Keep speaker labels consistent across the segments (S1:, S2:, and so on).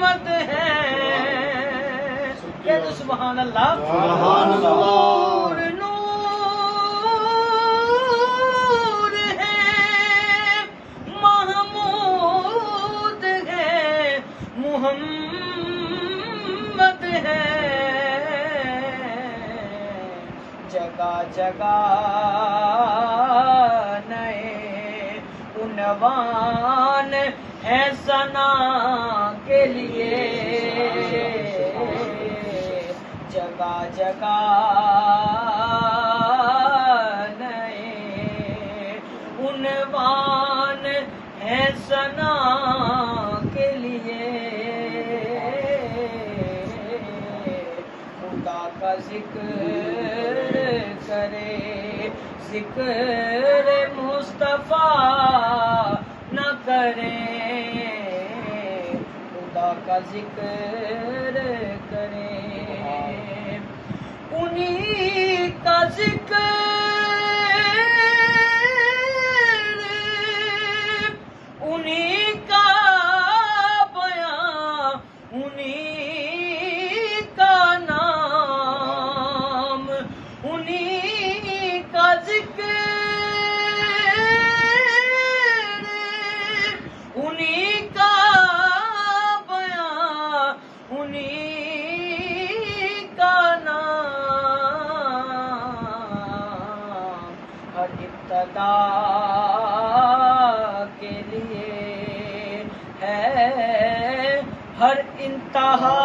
S1: محمد ہے کہہ دو سبحان اللہ
S2: سبحان اللہ
S1: نور نور ہے محمود ہے محمد ہے جگہ جگہ نئے عنوان ہے ثنا کے لیے جگہ جگہ نئے عنوان ہے ثنا کے لیے خدا کا ذکر کرے ذکر مصطفیٰ نہ کریں خدا کا ذکر کریں انہی کا ذکر انہی کا بیان انہی کا نام انہی کا ذکر انہی کا بیان انہی کا نام ہر ابتدا کے لیے ہے ہر انتہا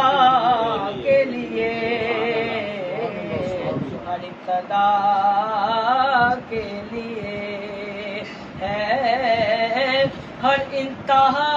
S1: کے لیے ہر ابتدا کے لیے ہے ہر انتہا